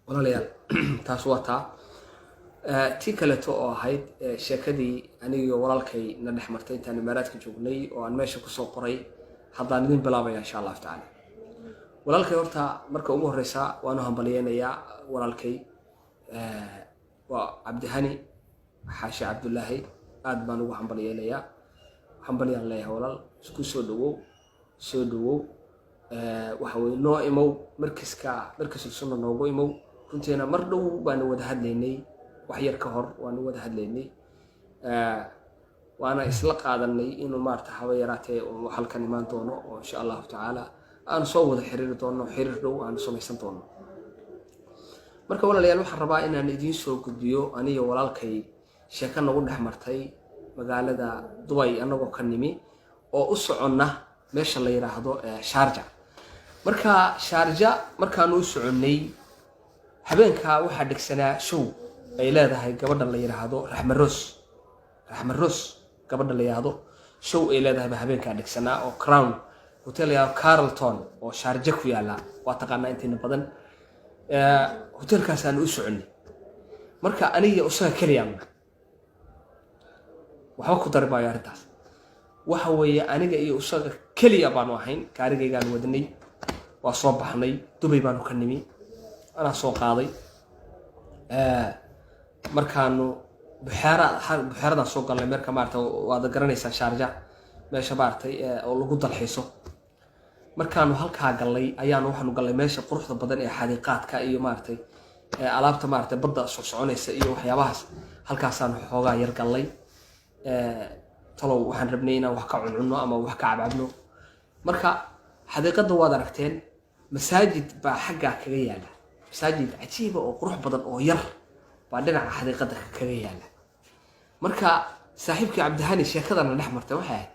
walaalayaal taas waa taa tii kaleeto oo ahayd sheekadii aniga walaalkay na dhex martay intaan imaaraadka joognay oo aan meesha ku soo qoray haddaan idin bilaabaya insha Allah taala walaalkay horta marka ugu horeysa waanu hambaliyeenayaa walaalkay waa Cabdihani Xaashi Cabdullaahi aad baan ugu hambaliyeenayaa hambaliyaan leeyahay walaal isku soo dhawow waxa weey noo imow markiska sunna noogu imow runtiina mar dhow baan wada hadlaynay wax yar ka hor waan wada hadlaynay waana isla qaadanay inuu maarta haba yaraatee oo halkan imaan doono oo insha Allah taala aan soo wada xiriir doono xiriir dhow aan samaysan doono marka walaalayaal waxaan rabaa inaan idin soo gudbiyo aniga walaalkay sheeko nagu dhex martay magaalada Dubai anagoo ka nimi oo u soconna meesha la yiraahdo Sharjah marka Sharjah markaan u soconay habeenka waxa dhigsanaa show ay leedahay gabadha la yiraahdo Raxma Roos gabadha la yiraahdo show ay leedahay habeenka dhigsanaa oo Crown Hotel ya Carlton oo Sharjah ku yaala waa taqaana inta badan hotelkaas aan u soconay marka aniga usaga kaliya waxa ku darbaaya arintaas waxa weeye aniga iyo usaga kaliya baan ahayn gaarigaygaan wadnay waa soo baxnay Dubai baan ka nimi ana soo qaaday markaanu buxaarada soo galnay marka maarta waad garanaysaa Sharjah meesha baartay oo lagu dalxiiso markaanu halka galay ayaanu waxaanu galay meesha quruxda badan ee xadiiqaadka iyo maartay alaabta maartay badda soo soconaysa iyo waxyaabahaas halkaasaan xoogaa yar galay talow waxaan rabnay inaan wax ka cunno ama wax ka cababno marka xadiiqada waad aragteen masaajid baa xagga kaga yaala masaajid cajiib oo qurux badan oo yar baa dhinaca xadiiqada kaga yaala marka saaxiibkii Cabdihani sheekadana dhex martay waxa ay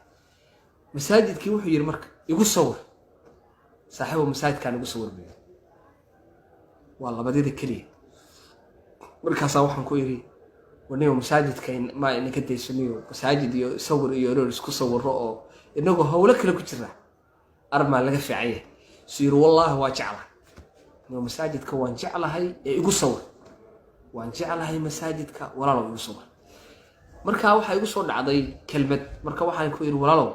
masaajidkii wuxuu yiri marka igu sawir saaxiibo masaajidkan igu sawir biyo waa labadii kaliya markaas waxaan ku yiri waniyo masaajidkan ma inaka deysaniyo masaajid iyo sawir iyo isku sawiro oo inagu hawlo kale ku jira arma laga fiicay siir wallahi waa jeclaa inuu masaajidka waan jeclahay ee igu sawir waan jeclahay masaajidka walaalow igu sawir marka waxa igu soo dhacday kelmad marka waxaan ku yiri walaalow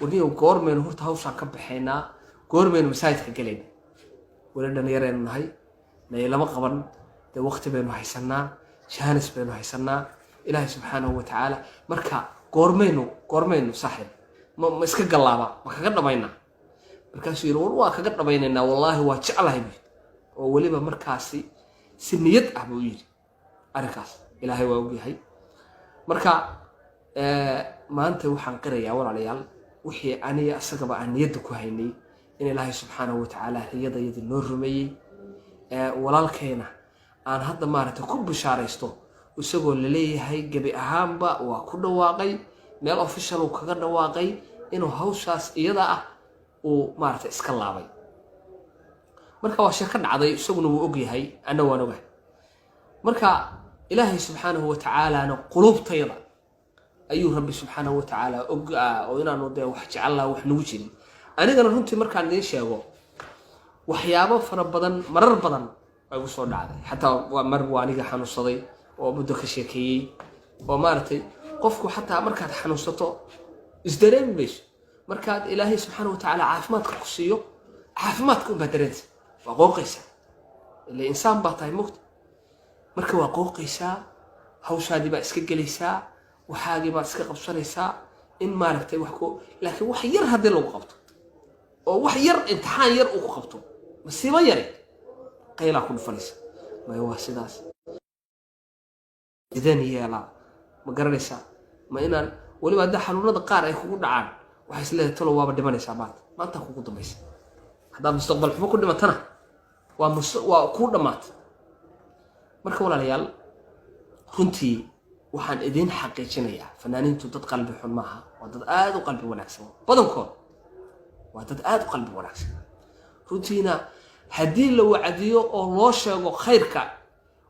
waniyo goormeen horta hawsha ka baxeynaa goormeen masaajidka galeen wala dhalinyareen nahay lama qaban de waqti baynu haysanaa jaanis baynu haysanaa ilaahay subhanahu wa ta'ala marka goormeynu saaxib ma iska galaaba ma kaga dhamayna markaas yiri waa kaga dhamayna wallahi waa jeclahay oo waliba markaasi si niyad ah buu yiri arkaas ilaahay waa ogyahay marka maanta waxaan qirayaa walaalayaal wixii aniga asagaba aan niyada ku haynay in ilaahay subhanahu wa ta'ala riyadayada noo rumeeyay walaalkeena aan hadda maarata ku bishaaraysto isagoo la leeyahay gabi ahaanba waa ku dhawaaqay meel official uu kaga dhawaaqay inuu hawshaas iyada ah uu maarata iska laabay marka waa sheeko dhacday isaguna wuu ogyahay ana waan ogahay marka ilaahay subhanahu wa ta'ala qulubtayda ayuu rabbi subhanahu wa ta'ala oo inaanu de wax jecel wax nagu jirin anigana runtii markaan idin sheego waxyaabo fara badan marar badan ay u soo dhacday hatta mar waaniga xanuunsaday oo muddo ka sheekeeyay oo maartay qofku hatta markaad xanuunsato isdareemayso markaad ilaahay subhanahu wa ta'ala caafimaadka ku siiyo caafimaadka u badaraysa waa qooqaysa ilaa insaan baa tahay muqt marka waa qooqaysa hawshaadii baa iska galaysa waxaagii baa iska qabsanaysa in maartay wax ku laakiin wax yar hadii lagu qabto oo wax yar imtixaan yar uu ku qabto masiibo yar qayla ku dhufanaysa ma waa sidaas idan yeela ma garanaysa ma inaan waliba hadda xanuunada qaar ay kugu dhacaan waxa isleeyahay talo waaba dhimanaysa maanta kugu dambaysa hadda mustaqbal xumo ku dhimatana waa ku dhamaat marka walaalayaal runtii waxaan idin xaqiijinayaa fanaaniintu dad qalbi xun maaha waa dad aad u qalbi wanaagsan badankood waa dad aad u qalbi wanaagsan runtiina haddii la wacdiyo oo loo sheego khayrka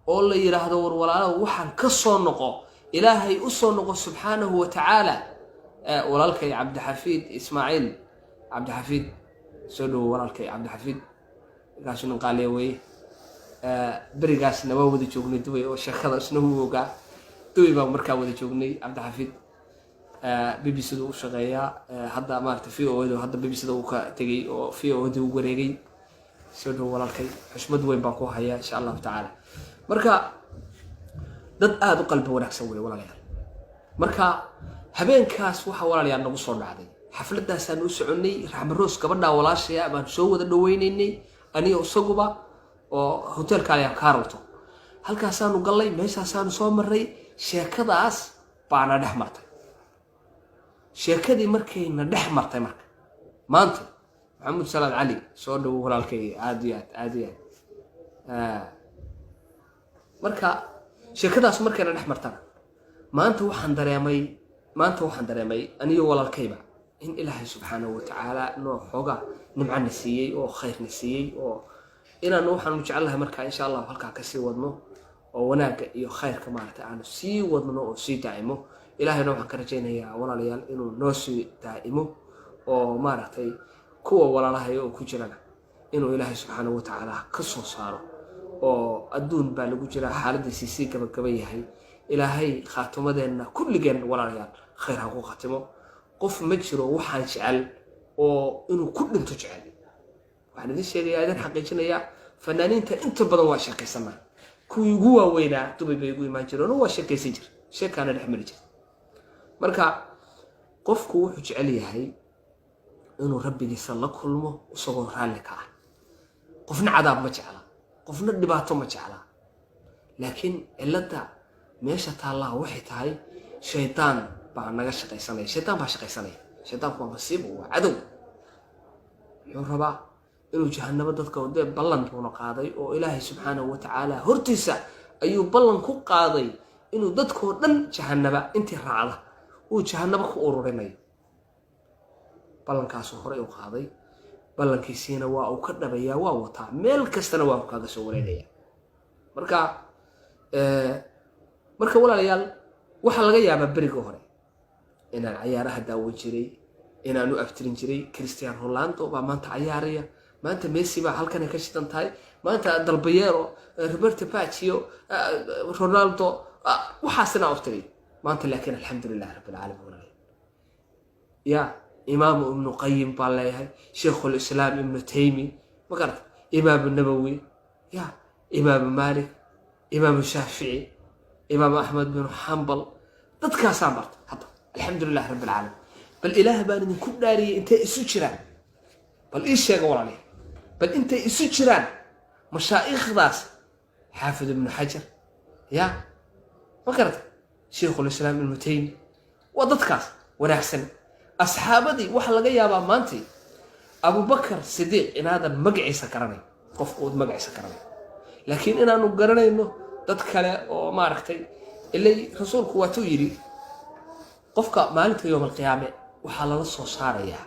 oo la yiraahdo war walaalo waxaan ka soo noqo ilaahay u soo noqo subhanahu wa ta'ala walaalkay Cabdixafiid Ismaaciil Cabdixafiid soo dhaw walaalkay Cabdixafiid gaashin qaaliye way berigaasna waa wada joognay Dubai oo sheekada isna hooga Dubai baa markaa wada joognay Cabdixafiid BBC uu shaqeeyaa hadda maarta VOD hadda BBC uu ka tagay oo VOD uu wareegay soo dhow walaalkay xushmad weyn baan ku hayaa insha Allah taala marka dad aad u qalbi wanaagsan way walaalayaal marka habeenkaas waxa walaalayaal nagu soo dhacday xafladaas aan u soconay Raxmaroos gabadha walaashaya baan soo wada dhaweynaynay aniga isaguba oo hotelka ayaa ka rarto halkaas aanu galay meeshaas aanu soo maray sheekadaas baana dhex martay sheekadii markayna dhex martay marka maanta maxamed salaad cali soo dhow walaalkay aad iyo aad marka sheekadaas markayna dhex martana maanta waxaan dareemay aniga walaalkayba in Ilaahay subhanahu wa ta'ala noo xoga nimcana siiyay oo khayrna siiyay oo inaan waxaan jecelahay marka insha Allah halka ka sii wadno oo wanaaga iyo khayrka maarta aan sii wadno oo sii daa'imo ilaahayna waxaan ka rajaynayaa walaalayaal inuu noo sii daa'imo oo maartay kuwa walaalahay oo ku jirana inuu Ilaahay subhanahu wa ta'ala ka soo saaro oo adduun baa lagu jira xaaladiisa si gabagaba yahay ilaahay khaatumadeena kulligeen walaalayaal khayr ha ku khatimo qof ma jiro waxaan jecel oo inuu ku dhinto jecel waxaan idin sheegayaa idan xaqiijinaya fanaaniinta inta badan waa shaqaysanaa kuwii ugu waaweynaa Dubai bay ugu imaan jireen oo waa shaqaysan jir sheekana dhex mari jir marka qofku wuxuu jecel yahay inuu rabbigiisa la kulmo isagoo raali ka ah qofna cadaab ma jecla qofna dhibaato ma jecla laakiin cilada meesha taala waxay tahay shaytaan baa naga shaqaysanaya shaytaanku waa masiibo waa cadow wuxuu rabaa inuu jahannamo dadka oo ballan uu qaaday oo Ilaahay subhanahu wa ta'ala hortiisa ayuu ballan ku qaaday inuu dadkoo dhan jahannaba intii raacda uu jahannaba ku ururinayo ballankaas hore uu qaaday ballankiisina waa uu ka dhabayaa waa wataa meel kastana waa kaga soo wareegaya marka walaalayaal waxa laga yaabaa bariga hore inaan ciyaaraha daawan jiray inaan u aftirin jiray Cristiano Ronaldo baa maanta ciyaaraya maanta Messi baa halkan ka shidan tahay maanta Dalbayero Roberto Baggio Ronaldo waxaasna aftiray maanta laakiin alxamdulillah rabbil alamin ya Imam Ibn Qayyim baa leeyahay Sheikhul Islam Ibn Taymi magarad Imam Nawawi ya Imam Malik Imam Shafi'i Imam Ahmad bin Hanbal dadkaas amarta hada alxamdulillah rabbil alamin bal ilaah baan idin ku dhaariyay intay isu jiraan bal ii sheeg walaalihi bal intay isu jiraan mashaayikhdaas Xaafid ibn Hajar ya magarad Sheikhul Islam Ibn Taymi wadadkaas wanaagsan asxaabadii waxa laga yaabaa maanta Abu Bakr Siddiq inaadan magaciisa garanay qofku magaciisa garanay laakiin inaanu garanayno dad kale oo maaragtay ilay rasuulku waa tuu yiri qofka maalinta yawmal qiyaame waxa laga soo saarayaa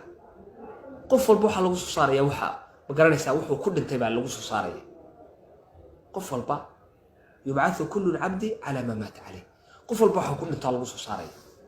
qof walba waxa lagu soo saarayaa waxa ma garanaysaa wuxuu ku dhintay baa lagu soo saarayaa qof walba yub'athu kullu 'abdi 'ala ma mata 'alayh qof walba waxa ku dhintay lagu soo saarayaa